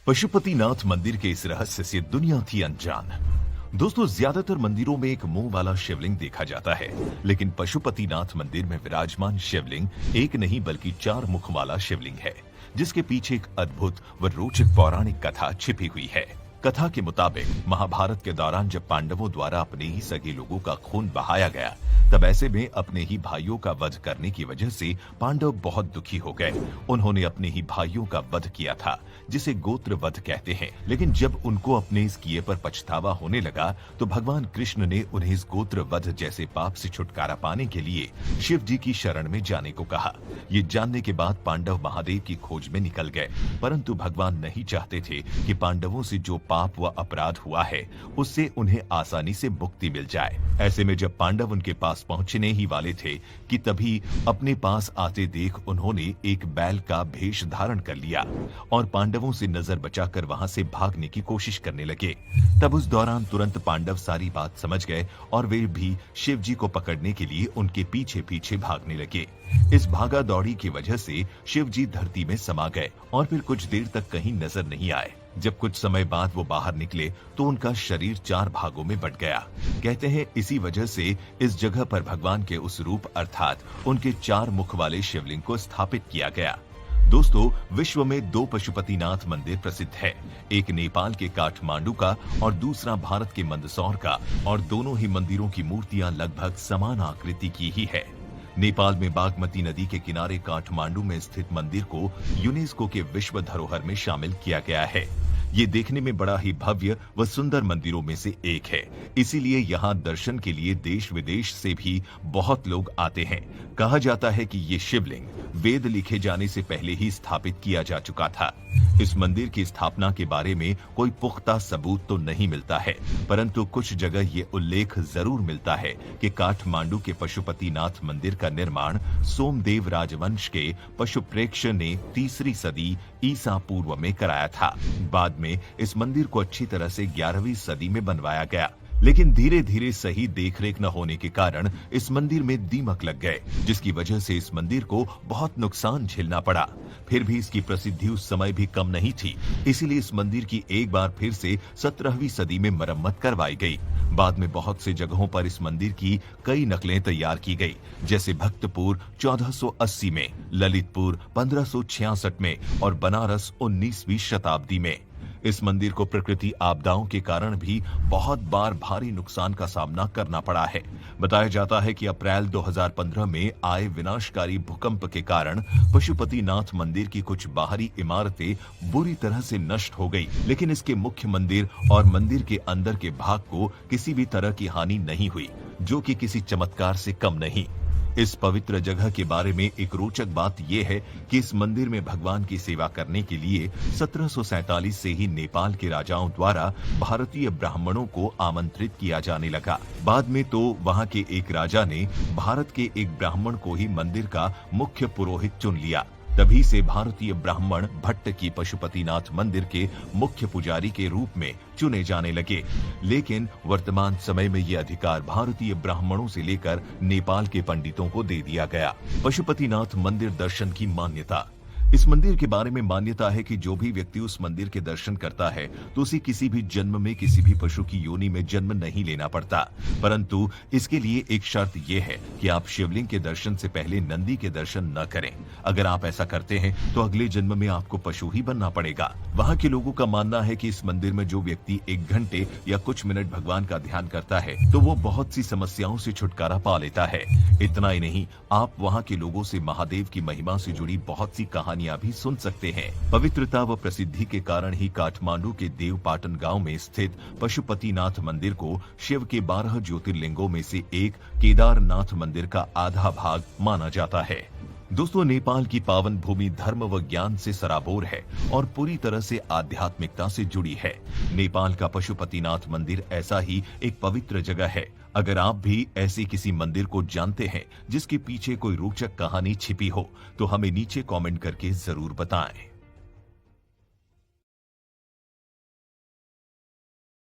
पशुपतिनाथ मंदिर के इस रहस्य से दुनिया थी अनजान। दोस्तों, ज्यादातर मंदिरों में एक मुंह वाला शिवलिंग देखा जाता है, लेकिन पशुपतिनाथ मंदिर में विराजमान शिवलिंग एक नहीं बल्कि 4 मुख वाला शिवलिंग है, जिसके पीछे एक अद्भुत व रोचक पौराणिक कथा छिपी हुई है। कथा के मुताबिक महाभारत के दौरान जब पांडवों द्वारा अपने ही सगे लोगों का खून बहाया गया, तब ऐसे में अपने ही भाइयों का वध करने की वजह से पांडव बहुत दुखी हो गए। उन्होंने अपने ही भाइयों का वध किया था, जिसे गोत्र वध कहते हैं। लेकिन जब उनको अपने इस किए पर पछतावा होने लगा, तो भगवान कृष्ण ने उन्हें इस गोत्र वध जैसे पाप से छुटकारा पाने के लिए शिव जी की शरण में जाने को कहा। ये जानने के बाद पांडव महादेव की खोज में निकल गए, परंतु भगवान नहीं चाहते थे कि पांडवों से जो पाप व अपराध हुआ है, उससे उन्हें आसानी से मुक्ति मिल जाए। ऐसे में जब पांडव उनके पास पहुंचने ही वाले थे कि तभी अपने पास आते देख उन्होंने एक बैल का भेष धारण कर लिया और पांडवों से नजर बचाकर वहां से भागने की कोशिश करने लगे। तब उस दौरान तुरंत पांडव सारी बात समझ गए और वे भी शिव जी को पकड़ने के लिए उनके पीछे पीछे भागने लगे। इस भागा दौड़ी की वजह से शिव जी धरती में समा गए और फिर कुछ देर तक कहीं नजर नहीं आए। जब कुछ समय बाद वो बाहर निकले तो उनका शरीर 4 भागों में बंट गया। कहते हैं इसी वजह से इस जगह पर भगवान के उस रूप अर्थात उनके 4 मुख वाले शिवलिंग को स्थापित किया गया। दोस्तों, विश्व में 2 पशुपतिनाथ मंदिर प्रसिद्ध है, एक नेपाल के काठमांडू का और दूसरा भारत के मंदसौर का, और दोनों ही मंदिरों की मूर्तियां लगभग समान आकृति की ही है। नेपाल में बागमती नदी के किनारे काठमांडू में स्थित मंदिर को यूनेस्को के विश्व धरोहर में शामिल किया गया है। ये देखने में बड़ा ही भव्य व सुंदर मंदिरों में से एक है, इसीलिए यहाँ दर्शन के लिए देश विदेश से भी बहुत लोग आते हैं। कहा जाता है कि ये शिवलिंग वेद लिखे जाने से पहले ही स्थापित किया जा चुका था। इस मंदिर की स्थापना के बारे में कोई पुख्ता सबूत तो नहीं मिलता है, परंतु कुछ जगह ये उल्लेख जरूर मिलता है कि काठमांडू के पशुपतिनाथ मंदिर का निर्माण सोमदेव राजवंश के पशुप्रेक्ष ने 3री सदी ईसा पूर्व में कराया था। बाद में इस मंदिर को अच्छी तरह से 11वीं सदी में बनवाया गया, लेकिन धीरे धीरे सही देखरेख न होने के कारण इस मंदिर में दीमक लग गए, जिसकी वजह से इस मंदिर को बहुत नुकसान झेलना पड़ा। फिर भी इसकी प्रसिद्धि उस समय भी कम नहीं थी, इसीलिए इस मंदिर की एक बार फिर से 17वीं सदी में मरम्मत करवाई गई। बाद में बहुत से जगहों पर इस मंदिर की कई नकलें तैयार की गई, जैसे भक्तपुर 1480 में, ललितपुर 1566 में और बनारस 19वीं शताब्दी में। इस मंदिर को प्रकृति आपदाओं के कारण भी बहुत बार भारी नुकसान का सामना करना पड़ा है। बताया जाता है कि अप्रैल 2015 में आए विनाशकारी भूकंप के कारण पशुपतिनाथ मंदिर की कुछ बाहरी इमारतें बुरी तरह से नष्ट हो गई, लेकिन इसके मुख्य मंदिर और मंदिर के अंदर के भाग को किसी भी तरह की हानि नहीं हुई, जो कि किसी चमत्कार से कम नहीं। इस पवित्र जगह के बारे में एक रोचक बात यह है कि इस मंदिर में भगवान की सेवा करने के लिए 1747 से ही नेपाल के राजाओं द्वारा भारतीय ब्राह्मणों को आमंत्रित किया जाने लगा। बाद में तो वहां के एक राजा ने भारत के एक ब्राह्मण को ही मंदिर का मुख्य पुरोहित चुन लिया। तभी से भारतीय ब्राह्मण भट्ट की पशुपतिनाथ मंदिर के मुख्य पुजारी के रूप में चुने जाने लगे। लेकिन वर्तमान समय में ये अधिकार भारतीय ब्राह्मणों से लेकर नेपाल के पंडितों को दे दिया गया। पशुपतिनाथ मंदिर दर्शन की मान्यता। इस मंदिर के बारे में मान्यता है कि जो भी व्यक्ति उस मंदिर के दर्शन करता है तो उसे किसी भी जन्म में किसी भी पशु की योनि में जन्म नहीं लेना पड़ता, परंतु इसके लिए एक शर्त यह है कि आप शिवलिंग के दर्शन से पहले नंदी के दर्शन न करें। अगर आप ऐसा करते हैं तो अगले जन्म में आपको पशु ही बनना पड़ेगा। वहाँ के लोगों का मानना है कि इस मंदिर में जो व्यक्ति 1 घंटे या कुछ मिनट भगवान का ध्यान करता है तो वो बहुत सी समस्याओं से छुटकारा पा लेता है। इतना ही नहीं, आप वहाँ के लोगों से महादेव की महिमा से जुड़ी बहुत सी कहानियां भी सुन सकते हैं। पवित्रता व प्रसिद्धि के कारण ही काठमांडू के देवपाटन गांव में स्थित पशुपतिनाथ मंदिर को शिव के 12 ज्योतिर्लिंगों में से एक केदारनाथ मंदिर का आधा भाग माना जाता है। दोस्तों, नेपाल की पावन भूमि धर्म व ज्ञान से सराबोर है और पूरी तरह से आध्यात्मिकता से जुड़ी है। नेपाल का पशुपतिनाथ मंदिर ऐसा ही एक पवित्र जगह है। अगर आप भी ऐसे किसी मंदिर को जानते हैं जिसके पीछे कोई रोचक कहानी छिपी हो, तो हमें नीचे कमेंट करके जरूर बताएं।